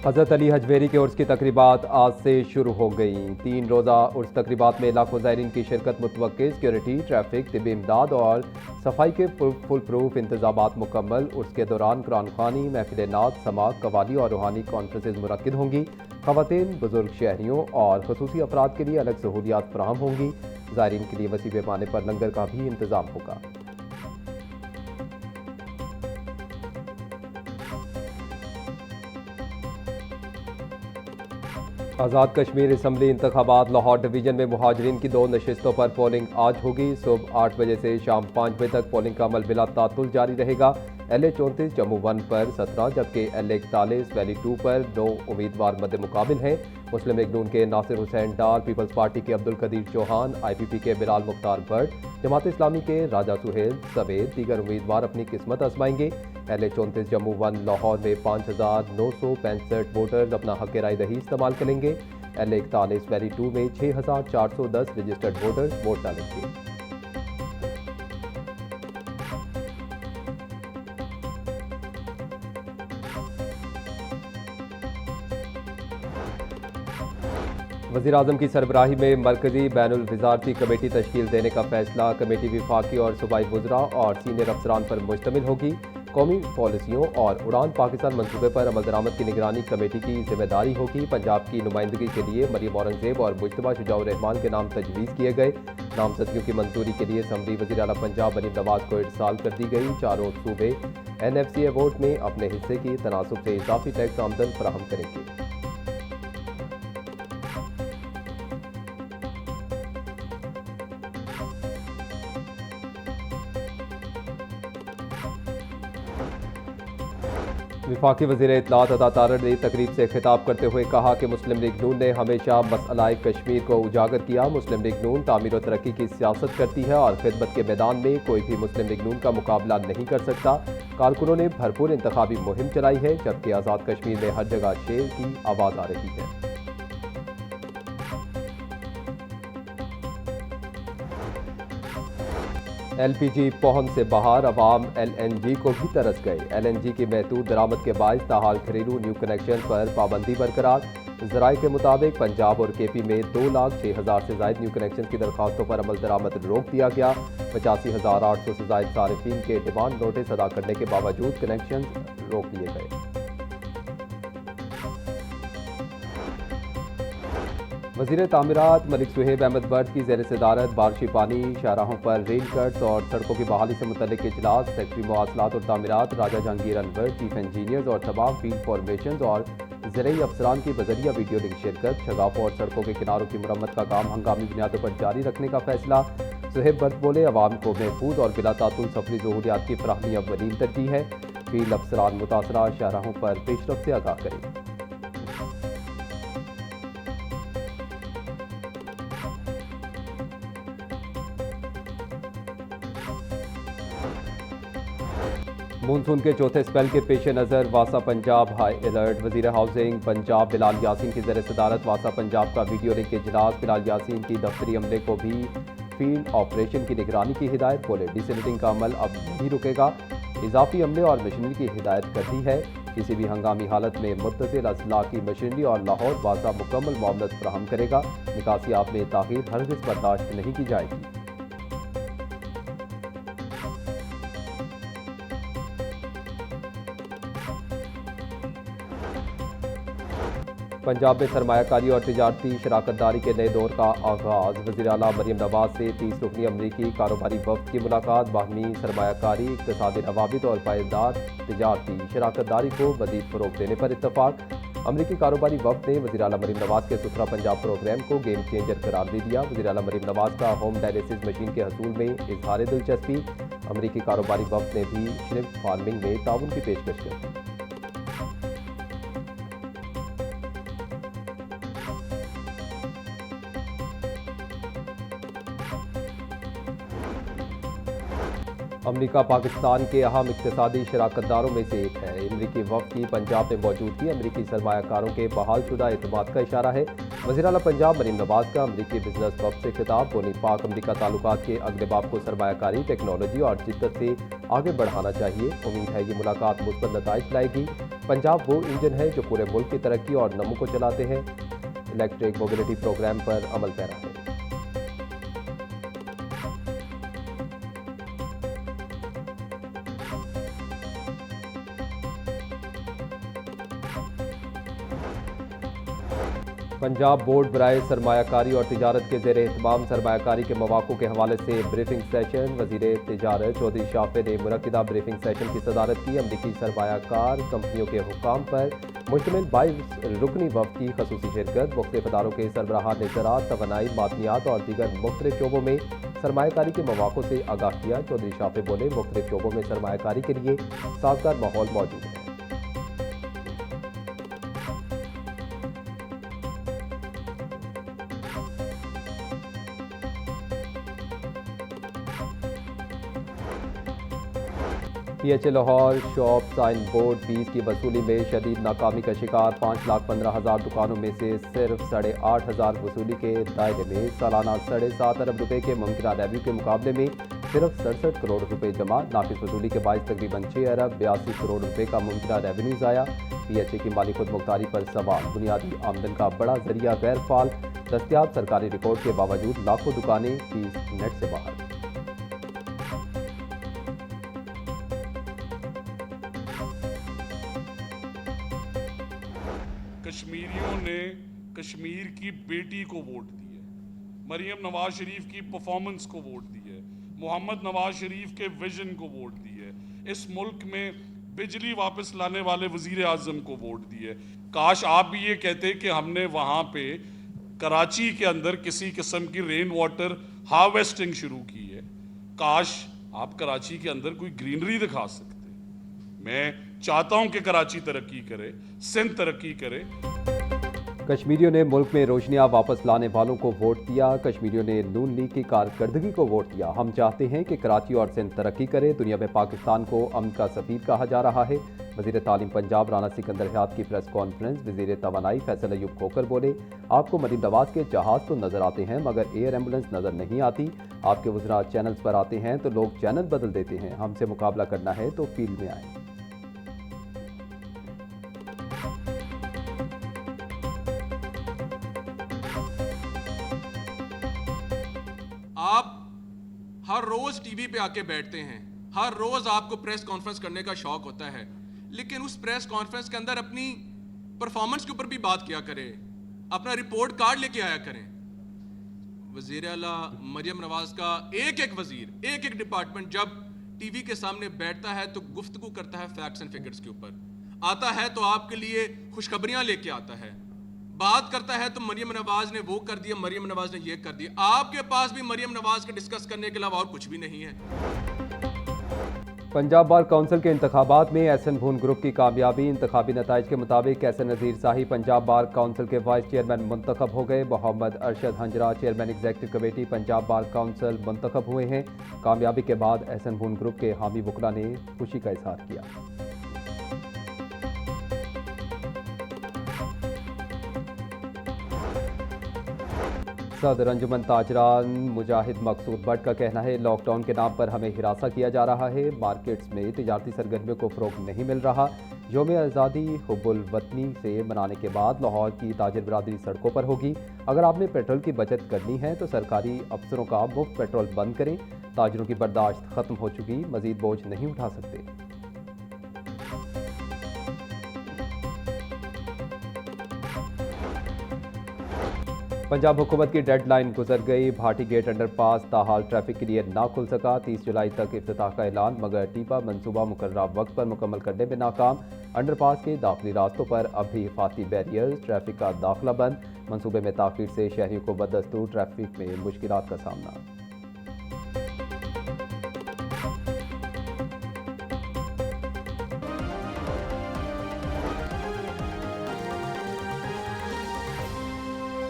हज़रत अली हजवेरी के उर्स की तकरीबात आज से शुरू हो गई। 3 रोज़ा उर्स तकरीबात में लाखों ज़ायरीन की शिरकत मुतवक्किल। सिक्योरिटी, ट्रैफिक, तिब्बी इमदाद और सफाई के फुल प्रूफ इंतजामात मुकम्मल। उर्स के दौरान कुरान ख़्वानी, महफिल नात, समाअत, कवाली और रूहानी कॉन्फ्रेंसेज मुनक्किद होंगी। ख़वातीन, बुजुर्ग, शहरियों और खसूसी अफराद के लिए अलग सहूलियात फराहम होंगी। ज़ायरीन के लिए वसी पैमाने पर लंगर का भी इंतज़ाम होगा। आज़ाद कश्मीर असम्बली इंतखाबात लाहौर डिवीज़न में मुहाजिरीन की 2 नशिस्तों पर पोलिंग आज होगी। सुबह 8 बजे से शाम 5 बजे तक पोलिंग का अमल बिला तातुल जारी रहेगा। LA 34, जम्मू 1 पर 17 जबकि LA 41, वैली 2 पर 2 उम्मीदवार मद्दे मुकाबिल हैं। मुस्लिम लीग नून के नासिर हुसैन डार, पीपल्स पार्टी के अब्दुल कदीर चौहान, IPP के बिलाल मुख्तार भट्ट, जमात इस्लामी के राजा सुहेल समेत दीगर उम्मीदवार अपनी किस्मत आजमाएंगे। LA 34, जम्मू 1 लाहौर में 5,965 वोटर्स अपना हक राय दही इस्तेमाल करेंगे। LA 41, वैली 2 में 6,410 रजिस्टर्ड वोटर्स वोट डालेंगे। वज़ीर-ए-आज़म की सरबराही में मरकजी बैनुल वज़ारती कमेटी तश्कील देने का फैसला। कमेटी वफाकी और सूबाई वज़रा और सीनियर अफसरान पर मुश्तमिल होगी। कौमी पॉलिसियों और उड़ान पाकिस्तान मंसूबे पर अमल दरामद की निगरानी कमेटी की जिम्मेदारी होगी। पंजाब की नुमाइंदगी के लिए मरियम औरंगजेब और मुज्तबा शुजाउर रहमान के नाम तजवीज़ किए गए। नामजदगियों की मंजूरी के लिए समरी वज़ीर आला पंजाब मरीम नवाज को इरसाल कर दी गई। चारों सूबे NFC अवार्ड में अपने हिस्से की तनासुब से इजाफी टैक्स आमदन फराहम करेंगे। वफाकी वज़ीर इत्तलात अता तारड़ ने तकरीब से खिताब करते हुए कहा कि मुस्लिम लीग नून ने हमेशा मसलाए कश्मीर को उजागर किया। मुस्लिम लीग नून तामीर और तरक्की की सियासत करती है और खिदमत के मैदान में कोई भी मुस्लिम लीग नून का मुकाबला नहीं कर सकता। कारकुनों ने भरपूर इंतखाबी मुहिम चलाई है जबकि आज़ाद कश्मीर में हर जगह शेर की आवाज़ आ रही है। LPG पहुंच से बाहर, अवाम LNG को भी तरस गए। LNG की महदूद दरामद के बायस ताहाल घरेलू न्यू कनेक्शन पर पाबंदी बरकरार। जराये के मुताबिक पंजाब और KP में 2,06,000 से जायद न्यू कनेक्शन की दरखास्तों पर अमल दरामद रोक दिया गया। 85,800 से जायद सारिफीन के डिमांड नोटिस अदा करने के बावजूद कनेक्शन रोक दिए गए। वज़ीर तामीरात मलिक सुहेब अहमद बर्द की ज़ेर सदारत बारिशी पानी, शाहराहों पर रेल कट्स और सड़कों की बहाली से मुतल्लिक इजलास। सेक्रेटरी मवासलात और तामीरात राजा जहांगीर अनवर, चीफ इंजीनियर्स और तमाम फील्ड फॉर्मेशन और ज़रई अफसरान की बजरिया वीडियो लिंक शिरकत। शगाफों और सड़कों के किनारों की मुरम्मत का काम हंगामी बुनियादों पर जारी रखने का फैसला। सुहेब बर्द बोले, अवाम को महफूज और बिला तातुल सफरी सहूलियात की फराहमी अव्वलीन तरजीह है। फील्ड अफसरान मुतासरा शाहराहों पर पेशरफ से आगाह करें। मानसून के चौथे स्पेल के पेश नज़र वासा पंजाब हाई अलर्ट। वज़ीर हाउसिंग पंजाब बिलाल यासीन की ज़ेर सदारत वासा पंजाब का वीडियो लिंक इजलास। बिलाल यासीन की दफ्तरी अमले को भी फील्ड ऑपरेशन की निगरानी की हिदायत। बोले, डिसलिटिंग का अमल अब नहीं रुकेगा। इजाफी अमले और मशीनरी की हिदायत कर दी है। किसी भी हंगामी हालत में मुत्तसिल असलाह की मशीनरी और लाहौर वासा मुकम्मल मामलत फराहम करेगा। निकासियात में ताख़ीर हरगिज़ बर्दाश्त नहीं की जाएगी। पंजाब में सरमायाकारी और तिजारती शराकतदारी के नए दौर का आगाज। वज़ीर आला मरियम नवाज से 30 रुकनी अमरीकी कारोबारी वफ़द की मुलाकात। बाहमी सरमायाकारी, इक़्तिसादी रवाबित और पायदार तिजारती शराकतदारी को मज़ीद फ़रोग़ देने पर इत्तफ़ाक़। अमरीकी कारोबारी वफ़द ने वज़ीर आला मरियम नवाज के सुथरा पंजाब प्रोग्राम को गेम चेंजर करार दे दिया। वज़ीर आला मरियम नवाज का होम डायलिसिस मशीन के हसूल में इजहार दिलचस्पी। अमरीकी कारोबारी वफ़द ने भी श्रिम्प फार्मिंग में ताउन की पेशकश कर दी। अमरीका पाकिस्तान के अहम इक़्तिसादी शराकतदारों में से एक है। अमरीकी वफ़द की पंजाब में मौजूदगी अमरीकी सरमायाकारों के बहाल शुदा एतमाद का इशारा है। वज़ीर आला पंजाब मरीम नवाज का अमरीकी बिजनेस क्लब से खिताब। बोली पाक अमरीका ताल्लुकात के अगले बाब को सरमायाकारी, टेक्नोलॉजी और शिद्दत से आगे बढ़ाना चाहिए। उम्मीद है ये मुलाकात मुस्बत नताइज लाएगी। पंजाब वो इंजन है जो पूरे मुल्क की तरक्की और नमो को चलाते हैं। इलेक्ट्रिक मोबिलिटी प्रोग्राम पर अमल पैरा है। पंजाब बोर्ड बराए सरमायाकारी और तिजारत के ज़ेर एहतमाम सरमायाकारी के मौक़ों के हवाले से ब्रीफिंग सेशन। वज़ीर तिजारत चौधरी शाफे ने मुनक्किदा ब्रीफिंग सेशन की सदारत की। अमरीकी सरमायाकार कंपनियों के हुक्काम पर मुश्तमिल 22 रुकनी वफ़द की खसूसी शिरकत। मुख्तलिफ इदारों के सरबराहान ने ज़राअत, तवानाई, मादनियात और दीगर मुख्तलिफ शोबों में सरमायाकारी के मौक़ों से आगाह किया। चौधरी शाफे बोले मुख्तलिफ शोबों में सरमायाकारी के लिए साज़गार माहौल मौजूद है। PHA Lahore shop sign board fees की वसूली में शदीद नाकामी का शिकार। 5,15,000 दुकानों में से सिर्फ 8,500 वसूली के दायरे में सालाना 7.5 अरब रुपए के मुमकिन रेवेन्यू के मुकाबले में सिर्फ 67 करोड़ रुपए जमा। नाकिस वसूली के बायस तकरीबन 6 अरब 82 करोड़ रुपए का मुमकिन रेवेन्यू ज़ाया। PHA की माली खुद मुख्तारी पर सवाल। बुनियादी आमदन का बड़ा जरिया गैर फाल। दस्तियाब सरकारी रिकॉर्ड के बावजूद लाखों दुकानें फीस नेट से बाहर। कश्मीरियों ने कश्मीर की बेटी को वोट दी है, मरीम नवाज शरीफ की परफॉर्मेंस को वोट दी है, मोहम्मद नवाज शरीफ के विजन को वोट दी है, इस मुल्क में बिजली वापस लाने वाले वजीर आजम को वोट दी है। काश आप भी ये कहते कि हमने वहाँ पे कराची के अंदर किसी किस्म की रेन वाटर हार्वेस्टिंग शुरू की है। काश आप कराची के अंदर कोई ग्रीनरी दिखा सकते। मैं चाहता हूं कि कराची तरक्की करे, सिंध तरक्की करे। कश्मीरियों ने मुल्क में रोशनियां वापस लाने वालों को वोट दिया। कश्मीरियों ने नून लीग की कारकर्दगी को वोट दिया। हम चाहते हैं कि कराची और सिंध तरक्की करे। दुनिया में पाकिस्तान को अमन का सफीर कहा जा रहा है। वज़ीर तालीम पंजाब राना सिकंदर हयात की प्रेस कॉन्फ्रेंस। वज़ीर तवानाई फैसल अयूब खोकर बोले आपको मरीम नवाज के जहाज़ तो नज़र आते हैं मगर एयर एम्बुलेंस नज़र नहीं आती। आपके वज़रा चैनल्स पर आते हैं तो लोग चैनल बदल देते हैं। हमसे मुकाबला करना है तो फील्ड में आए। आप हर रोज टीवी पे आके बैठते हैं, हर रोज आपको प्रेस कॉन्फ्रेंस करने का शौक होता है, लेकिन उस प्रेस कॉन्फ्रेंस के अंदर अपनी परफॉर्मेंस के ऊपर भी बात किया करें, अपना रिपोर्ट कार्ड लेके आया करें। वजीर आला मरियम नवाज का एक एक वजीर, एक एक डिपार्टमेंट जब टीवी के सामने बैठता है तो गुफ्तगू करता है फैक्ट्स एंड फिगर्स के ऊपर, आता है तो आपके लिए खुशखबरियां लेके आता है, बात करता है तो मरियम नवाज ने वो कर दिया, मरियम नवाज ने ये कर दिया। आपके पास भी मरियम नवाज के डिस्कस करने के अलावा और कुछ भी नहीं है। पंजाब बार काउंसिल के इंतखाबात में एहसन भून ग्रुप की कामयाबी। इंतखाबी नताइज के मुताबिक एहसन नज़ीर शाही पंजाब बार काउंसिल के वाइस चेयरमैन मुंतखब हो गए। Mohammad Arshad Hanjra chairman executive committee Punjab bar council मुंतखब हुए हैं। कामयाबी के बाद एहसन भून ग्रुप के हामी वकला ने खुशी का इजहार किया। सदर अंजुमन ताजरान मुजाहिद मकसूद भट्ट का कहना है लॉकडाउन के नाम पर हमें हिरासा किया जा रहा है। मार्केट्स में तिजारती सरगर्मियों को फ़रोग़ नहीं मिल रहा। यौम आज़ादी हुब्बुल वतनी से मनाने के बाद लाहौर की ताजिर बरादरी सड़कों पर होगी। अगर आपने पेट्रोल की बचत करनी है तो सरकारी अफसरों का मुफ्त पेट्रोल बंद करें। ताजिरों की बर्दाश्त ख़त्म हो चुकी, मज़ीद बोझ नहीं उठा सकते। पंजाब हुकूमत की डेडलाइन गुजर गई। भाटी गेट अंडरपास ताहाल ट्रैफिक के लिए ना खुल सका। 30 जुलाई तक इफ्तिताह का ऐलान मगर टीपा मंसूबा मुकर्ररा वक्त पर मुकम्मल करने में नाकाम। अंडरपास के दाखिली रास्तों पर अब भी हिफाजती बैरियर्स, ट्रैफिक का दाखिला बंद। मंसूबे में ताखीर से शहरियों को बदस्तूर ट्रैफिक में मुश्किलात का सामना।